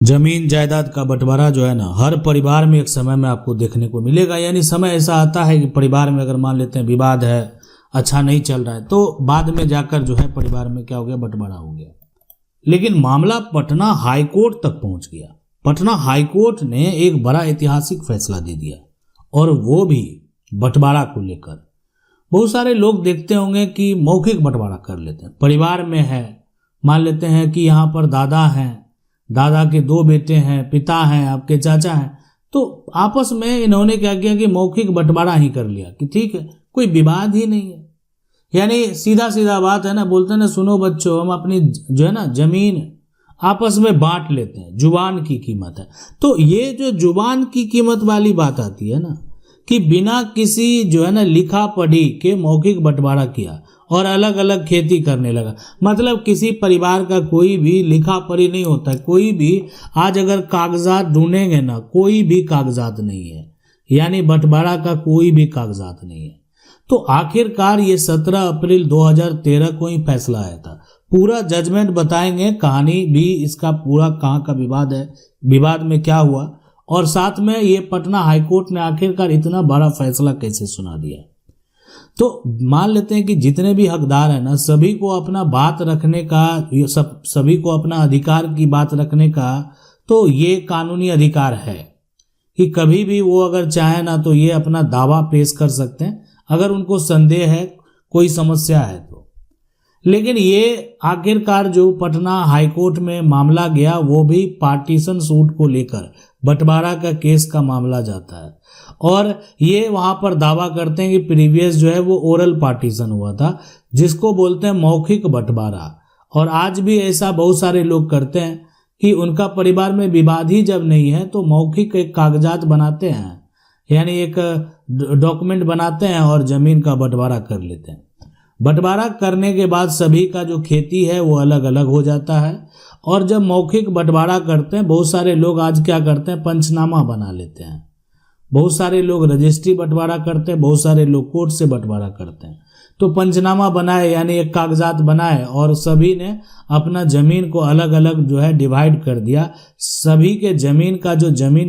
जमीन जायदाद का बंटवारा जो है ना, हर परिवार में एक समय में आपको देखने को मिलेगा। यानी समय ऐसा आता है कि परिवार में अगर मान लेते हैं विवाद है, अच्छा नहीं चल रहा है, तो बाद में जाकर जो है परिवार में क्या हो गया, बंटवारा हो गया। लेकिन मामला पटना हाईकोर्ट तक पहुंच गया। पटना हाईकोर्ट ने एक बड़ा ऐतिहासिक फैसला दे दिया, और वो भी बंटवारा को लेकर। बहुत सारे लोग देखते होंगे कि मौखिक बंटवारा कर लेते हैं। परिवार में है, मान लेते हैं कि यहाँ पर दादा हैं, दादा के 2 बेटे हैं, पिता हैं, आपके चाचा हैं, तो आपस में इन्होंने क्या किया कि मौखिक बंटवारा ही कर लिया कि ठीक है, कोई विवाद ही नहीं है। यानी सीधा सीधा बात है ना, बोलते हैं ना, सुनो बच्चों, हम अपनी जो है ना जमीन आपस में बांट लेते हैं, जुबान की कीमत है। तो ये जो जुबान की कीमत वाली बात आती है ना, कि बिना किसी जो है ना लिखा पढ़ी के मौखिक बंटवारा किया और अलग अलग खेती करने लगा। मतलब किसी परिवार का कोई भी लिखा पढ़ी नहीं होता है, कोई भी आज अगर कागजात ढूंढेंगे ना, कोई भी कागजात नहीं है, यानी बंटवारा का कोई भी कागजात नहीं है। तो आखिरकार ये 17 अप्रैल 2013 को ही फैसला आया था। पूरा जजमेंट बताएंगे, कहानी भी इसका पूरा कहाँ का विवाद है, विवाद में क्या हुआ, और साथ में ये पटना हाईकोर्ट ने आखिरकार इतना बड़ा फैसला कैसे सुना दिया। तो मान लेते हैं कि जितने भी हकदार हैं ना, सभी को अपना बात रखने का, सभी को अपना अधिकार की बात रखने का तो ये कानूनी अधिकार है कि कभी भी वो अगर चाहे ना तो ये अपना दावा पेश कर सकते हैं, अगर उनको संदेह है, कोई समस्या है तो। लेकिन ये आखिरकार जो पटना हाईकोर्ट में मामला गया, वो भी पार्टीशन सूट को लेकर बंटवारा का केस का मामला जाता है, और ये वहां पर दावा करते हैं कि प्रीवियस जो है वो ओरल पार्टीशन हुआ था, जिसको बोलते हैं मौखिक बंटवारा। और आज भी ऐसा बहुत सारे लोग करते हैं कि उनका परिवार में विवाद ही जब नहीं है तो मौखिक एक कागजात बनाते हैं, यानी एक डॉक्यूमेंट बनाते हैं और जमीन का बंटवारा कर लेते हैं। बंटवारा करने के बाद सभी का जो खेती है वो अलग अलग हो जाता है। और जब मौखिक बंटवारा करते हैं, बहुत सारे लोग आज क्या करते हैं, पंचनामा बना लेते हैं। बहुत सारे लोग रजिस्ट्री बंटवारा करते हैं, बहुत सारे लोग कोर्ट से बंटवारा करते हैं। तो पंचनामा बनाए, यानी एक कागजात बनाए, और सभी ने अपना जमीन को अलग अलग जो है डिवाइड कर दिया। सभी के जमीन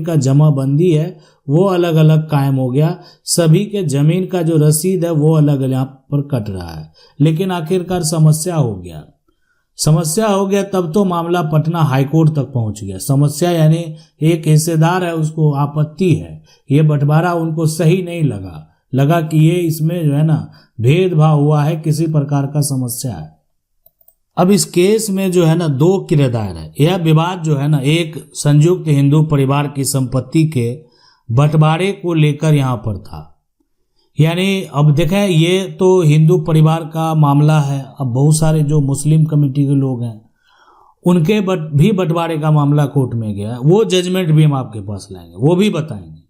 का जमाबंदी है वो अलग अलग कायम हो गया। सभी के जमीन का जो रसीद है वो अलग अलग यहाँ पर कट रहा है। लेकिन आखिरकार समस्या हो गया, तब तो मामला पटना हाईकोर्ट तक पहुंच गया। समस्या यानी एक हिस्सेदार है, उसको आपत्ति है, ये बंटवारा उनको सही नहीं लगा कि ये इसमें जो है ना भेदभाव हुआ है, किसी प्रकार का समस्या है। अब इस केस में जो है ना 2 किरदार है। यह विवाद जो है ना एक संयुक्त हिंदू परिवार की संपत्ति के बंटवारे को लेकर यहाँ पर था। यानी अब देखें, ये तो हिंदू परिवार का मामला है। अब बहुत सारे जो मुस्लिम कमेटी के लोग हैं उनके भी बंटवारे का मामला कोर्ट में गया, वो जजमेंट भी हम आपके पास लाएंगे, वो भी बताएंगे।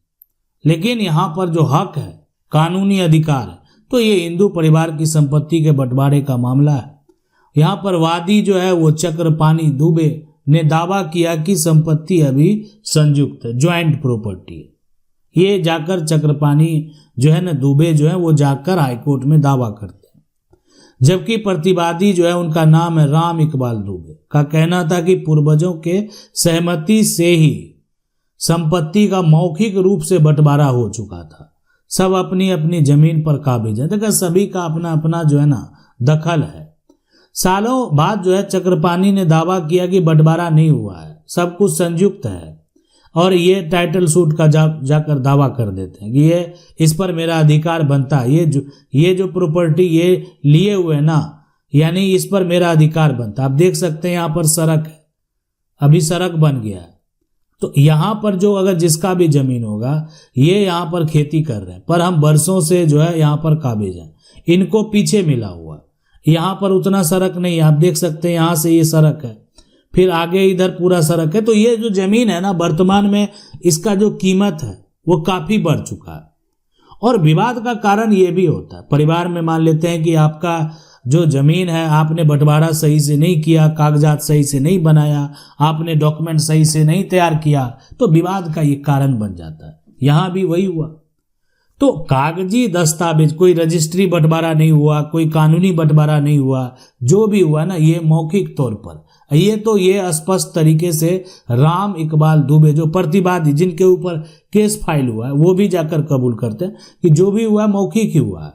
लेकिन यहाँ पर जो हक है, कानूनी अधिकार है, तो ये हिंदू परिवार की संपत्ति के बंटवारे का मामला है। यहाँ पर वादी जो है वो चक्रपाणी दुबे ने दावा किया कि संपत्ति अभी संयुक्त है, ज्वाइंट प्रॉपर्टी है। ये जाकर चक्रपाणी जो है ना दुबे जो है वो जाकर हाईकोर्ट में दावा करते हैं। जबकि प्रतिवादी जो है उनका नाम है राम इकबाल दुबे, का कहना था कि पूर्वजों के सहमति से ही संपत्ति का मौखिक रूप से बंटवारा हो चुका था, सब अपनी अपनी जमीन पर काबिज है। देखा, सभी का अपना अपना जो है ना दखल है। सालों बाद जो है चक्रपाणी ने दावा किया कि बंटवारा नहीं हुआ है, सब कुछ संयुक्त है, और ये टाइटल सूट का जाकर दावा कर देते हैं कि ये इस पर मेरा अधिकार बनता है, ये जो प्रॉपर्टी ये लिए हुए ना, यानी इस पर मेरा अधिकार बनता है। आप देख सकते हैं यहाँ पर सड़क है, अभी सड़क बन गया है, तो यहाँ पर जो अगर जिसका भी जमीन होगा, ये यहाँ पर खेती कर रहे हैं, पर हम बरसों से जो है यहाँ पर काबिज हैं, इनको पीछे मिला हुआ, यहाँ पर उतना सड़क नहीं है। आप देख सकते हैं यहाँ से ये सड़क है, फिर आगे इधर पूरा सड़क है। तो ये जो जमीन है ना, वर्तमान में इसका जो कीमत है वो काफी बढ़ चुका है। और विवाद का कारण ये भी होता है, परिवार में मान लेते हैं कि आपका जो जमीन है, आपने बंटवारा सही से नहीं किया, कागजात सही से नहीं बनाया, आपने डॉक्यूमेंट सही से नहीं तैयार किया, तो विवाद का ये कारण बन जाता है। यहाँ भी वही हुआ। तो कागजी दस्तावेज, कोई रजिस्ट्री बंटवारा नहीं हुआ, कोई कानूनी बंटवारा नहीं हुआ, जो भी हुआ ना ये मौखिक तौर पर ये तो ये स्पष्ट तरीके से राम इकबाल दुबे जो प्रतिवादी जिनके ऊपर केस फाइल हुआ है वो भी जाकर कबूल करते हैं कि जो भी हुआ है मौखिक ही हुआ है,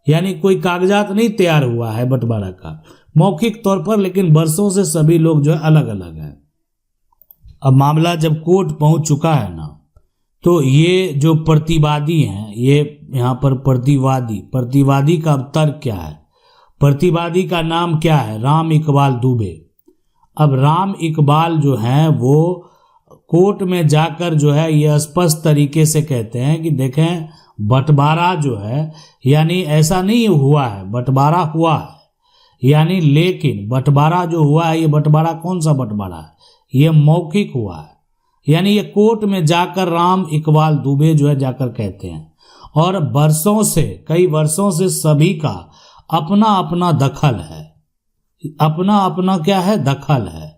यानी कोई कागजात नहीं तैयार हुआ है बंटवारा का, मौखिक तौर पर, लेकिन वर्षों से सभी लोग जो है अलग अलग हैं। अब मामला जब कोर्ट पहुंच चुका है ना, तो ये जो प्रतिवादी हैं, ये यहाँ पर प्रतिवादी का अब तर्क क्या है? प्रतिवादी का नाम क्या है? राम इकबाल दुबे। अब राम इकबाल जो हैं वो कोर्ट में जाकर जो है ये स्पष्ट तरीके से कहते हैं कि देखें बंटवारा जो है, यानी ऐसा नहीं हुआ है, बंटवारा हुआ है, यानी लेकिन बंटवारा जो हुआ है ये बंटवारा कौन सा बंटवारा है? ये मौखिक हुआ है, यानी ये कोर्ट में जाकर राम इकबाल दुबे जो है जाकर कहते हैं। और वर्षों से, कई वर्षों से सभी का अपना अपना दखल है, अपना अपना क्या है? दखल है।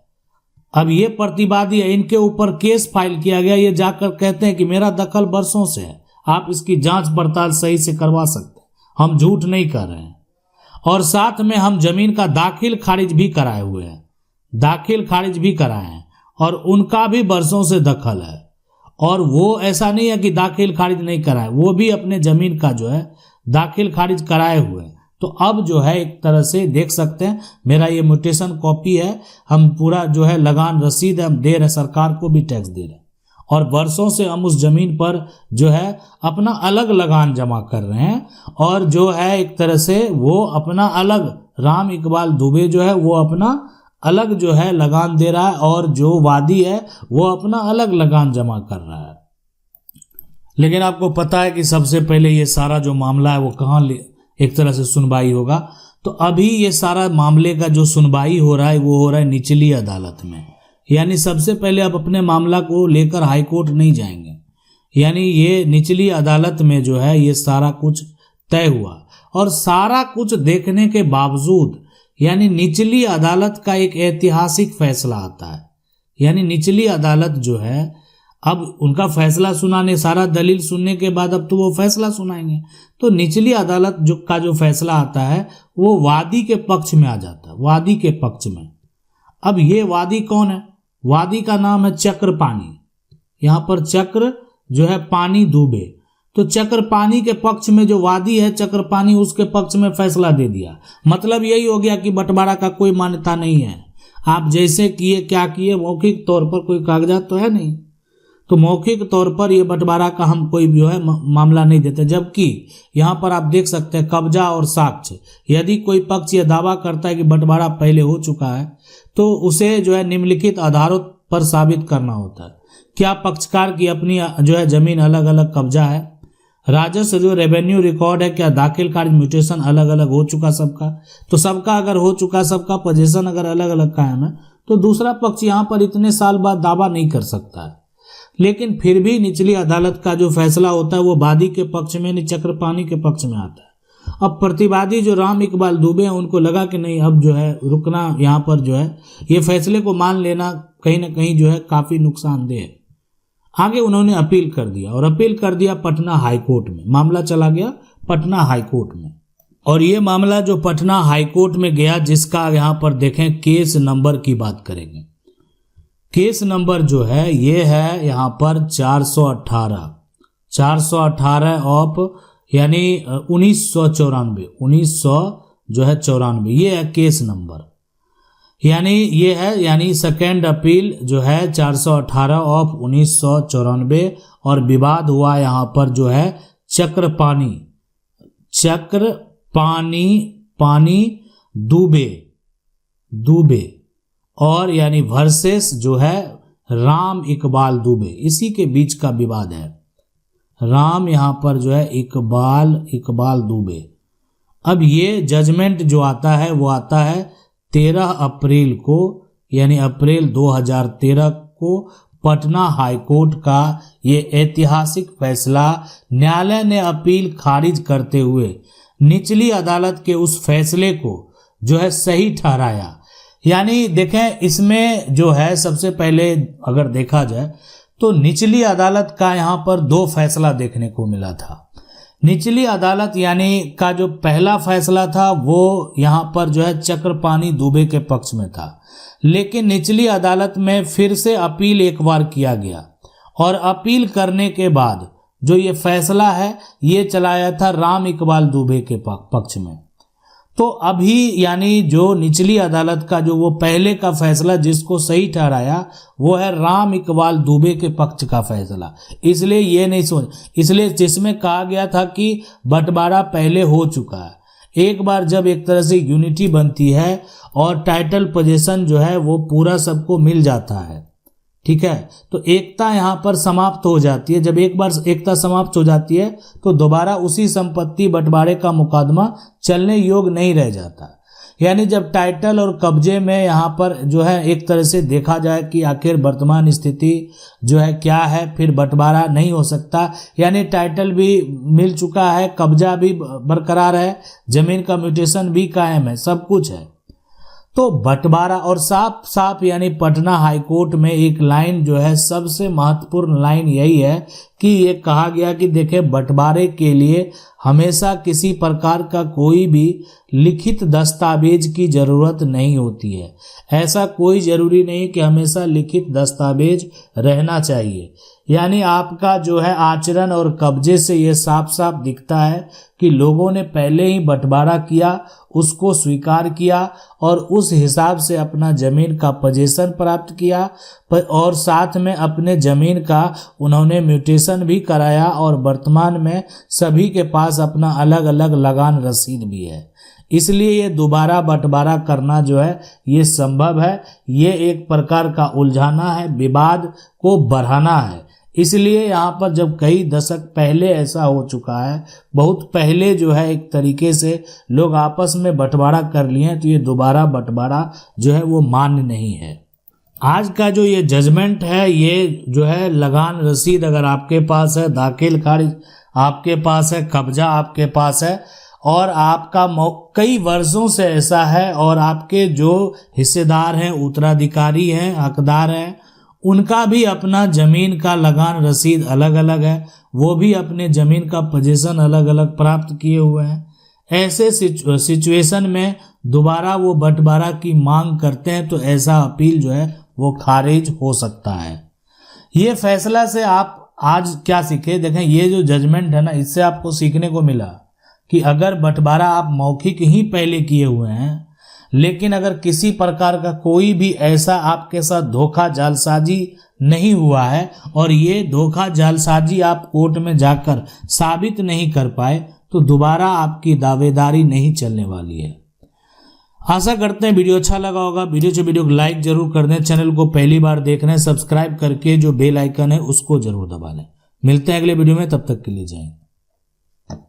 अब ये प्रतिवादी है, इनके ऊपर केस फाइल किया गया, ये जाकर कहते हैं कि मेरा दखल वर्षों से है, आप इसकी जांच पड़ताल सही से करवा सकते हैं, हम झूठ नहीं कर रहे हैं। और साथ में हम जमीन का दाखिल खारिज भी कराए हुए हैं, दाखिल खारिज भी कराए हैं, और उनका भी वर्षों से दखल है। और वो ऐसा नहीं है कि दाखिल खारिज नहीं कराए, वो भी अपने जमीन का जो है दाखिल खारिज कराए हुए हैं। तो अब जो है एक तरह से देख सकते हैं, मेरा ये म्यूटेशन कॉपी है, हम पूरा जो है लगान रसीद हम दे रहे हैं, सरकार को भी टैक्स दे रहे हैं, और वर्षों से हम उस जमीन पर जो है अपना अलग लगान जमा कर रहे हैं। और जो है एक तरह से वो अपना अलग, राम इकबाल दुबे जो है वो अपना अलग जो है लगान दे रहा है, और जो वादी है वो अपना अलग लगान जमा कर रहा है। लेकिन आपको पता है कि सबसे पहले ये सारा जो मामला है वो कहाँ एक तरह से सुनवाई होगा? तो अभी ये सारा मामले का जो सुनवाई हो रहा है वो हो रहा है निचली अदालत में, यानी सबसे पहले आप अपने मामला को लेकर हाई कोर्ट नहीं जाएंगे, यानी ये निचली अदालत में जो है ये सारा कुछ तय हुआ। और सारा कुछ देखने के बावजूद, यानी निचली अदालत का एक ऐतिहासिक फैसला आता है, यानी निचली अदालत जो है अब उनका फैसला सुनाने, सारा दलील सुनने के बाद अब तो वो फैसला सुनाएंगे, तो निचली अदालत जो फैसला आता है वो वादी के पक्ष में आ जाता है, वादी के पक्ष में। अब ये वादी कौन है? वादी का नाम है चक्रपाणी, यहाँ पर चक्र जो है पानी दुबे। तो चक्रपाणी के पक्ष में जो वादी है चक्रपाणी, उसके पक्ष में फैसला दे दिया। मतलब यही हो गया कि बंटवारा का कोई मान्यता नहीं है, आप जैसे किए क्या किए, मौखिक तौर पर कोई कागजात तो है नहीं, तो मौखिक तौर पर ये बंटवारा का हम कोई जो है मामला नहीं देते। जबकि यहाँ पर आप देख सकते हैं कब्जा और साक्ष्य, यदि कोई पक्ष ये दावा करता है कि बंटवारा पहले हो चुका है तो उसे जो है निम्नलिखित आधारों पर साबित करना होता है। क्या पक्षकार की अपनी जो है जमीन अलग अलग कब्जा है, राजस्व जो रेवेन्यू रिकॉर्ड है, क्या दाखिल खारिज म्यूटेशन अलग अलग हो चुका सबका, तो सबका अगर हो चुका, सबका पोजीशन अगर अलग अलग कायम है, तो दूसरा पक्ष यहाँ पर इतने साल बाद दावा नहीं कर सकता है। लेकिन फिर भी निचली अदालत का जो फैसला होता है वो वादी के पक्ष में नहीं, चक्रपाणी के पक्ष में आता है। अब प्रतिवादी जो राम इकबाल दुबे हैं उनको लगा कि नहीं, अब जो है रुकना, यहाँ पर जो है ये फैसले को मान लेना कहीं ना कहीं जो है काफी नुकसानदेह है। आगे उन्होंने अपील कर दिया, और अपील कर दिया पटना हाई कोर्ट में, मामला चला गया पटना हाई कोर्ट में। और ये मामला जो पटना हाई कोर्ट में गया, जिसका यहाँ पर देखें केस नंबर की बात करेंगे, केस नंबर जो है ये है यहाँ पर 418 ऑफ यानी 1994 जो है 94, ये है केस नंबर, यानी ये है, यानी सेकेंड अपील जो है 418 ऑफ 1994। और विवाद हुआ यहाँ पर जो है चक्रपाणी दुबे और यानी वर्सेस जो है राम इकबाल दुबे, इसी के बीच का विवाद है। राम यहाँ पर जो है इकबाल दुबे। अब ये जजमेंट जो आता है वो आता है 13 अप्रैल को, यानी अप्रैल 2013 को पटना हाई कोर्ट का ये ऐतिहासिक फैसला न्यायालय ने अपील खारिज करते हुए निचली अदालत के उस फैसले को जो है सही ठहराया। यानी देखें इसमें जो है सबसे पहले अगर देखा जाए तो निचली अदालत का यहाँ पर 2 फैसला देखने को मिला था। निचली अदालत यानी का जो पहला फैसला था वो यहाँ पर जो है चक्रपाणी दुबे के पक्ष में था, लेकिन निचली अदालत में फिर से अपील एक बार किया गया और अपील करने के बाद जो ये फैसला है ये चलाया था राम इकबाल दुबे के पक्ष में। तो अभी यानी जो निचली अदालत का जो वो पहले का फैसला जिसको सही ठहराया वो है राम इकबाल दुबे के पक्ष का फैसला। इसलिए ये नहीं इसलिए जिसमें कहा गया था कि बंटवारा पहले हो चुका है, एक बार जब एक तरह से यूनिटी बनती है और टाइटल पोजीशन जो है वो पूरा सबको मिल जाता है, ठीक है, तो एकता यहाँ पर समाप्त हो जाती है। जब एक बार एकता समाप्त हो जाती है तो दोबारा उसी संपत्ति बंटवारे का मुकदमा चलने योग्य नहीं रह जाता। यानी जब टाइटल और कब्जे में यहाँ पर जो है एक तरह से देखा जाए कि आखिर वर्तमान स्थिति जो है क्या है, फिर बंटवारा नहीं हो सकता, यानी टाइटल भी मिल चुका है, कब्जा भी बरकरार है, जमीन का म्यूटेशन भी कायम है, सब कुछ है, तो बंटवारा और साफ साफ यानी पटना हाईकोर्ट में एक लाइन जो है सबसे महत्वपूर्ण लाइन यही है कि ये कहा गया कि देखिए बंटवारे के लिए हमेशा किसी प्रकार का कोई भी लिखित दस्तावेज की जरूरत नहीं होती है। ऐसा कोई जरूरी नहीं कि हमेशा लिखित दस्तावेज रहना चाहिए। यानी आपका जो है आचरण और कब्जे से ये साफ साफ दिखता है कि लोगों ने पहले ही बंटवारा किया, उसको स्वीकार किया और उस हिसाब से अपना जमीन का पोजीशन प्राप्त किया और साथ में अपने जमीन का उन्होंने म्यूटेशन भी कराया और वर्तमान में सभी के पास अपना अलग अलग लगान रसीद भी है। इसलिए ये दोबारा बंटवारा करना जो है ये संभव है। ये एक प्रकार का उलझाना है, विवाद को बढ़ाना है। इसलिए यहाँ पर जब कई दशक पहले ऐसा हो चुका है, बहुत पहले जो है एक तरीके से लोग आपस में बंटवारा कर लिए हैं, तो ये दोबारा बंटवारा जो है वो मान्य नहीं है। आज का जो ये जजमेंट है ये जो है लगान रसीद अगर आपके पास है, दाखिल खारिज आपके पास है, कब्जा आपके पास है और आपका कई वर्षों से ऐसा है और आपके जो हिस्सेदार हैं, उत्तराधिकारी हैं, हकदार हैं, उनका भी अपना जमीन का लगान रसीद अलग अलग है, वो भी अपने जमीन का पोजीशन अलग अलग प्राप्त किए हुए हैं। ऐसे सिचुएशन में दोबारा वो बंटवारा की मांग करते हैं तो ऐसा अपील जो है वो खारिज हो सकता है। ये फैसला से आप आज क्या सीखे? देखें, ये जो जजमेंट है ना, इससे आपको सीखने को मिला कि अगर बंटवारा आप मौखिक ही पहले किए हुए हैं, लेकिन अगर किसी प्रकार का कोई भी ऐसा आपके साथ धोखा जालसाजी नहीं हुआ है और ये धोखा जालसाजी आप कोर्ट में जाकर साबित नहीं कर पाए तो दोबारा आपकी दावेदारी नहीं चलने वाली है। आशा करते हैं वीडियो अच्छा लगा होगा। वीडियो को लाइक जरूर कर दें। चैनल को पहली बार देख रहे हैं, सब्सक्राइब करके जो बेल आइकन है उसको जरूर दबा लें। मिलते हैं अगले वीडियो में, तब तक के लिए जय हिंद।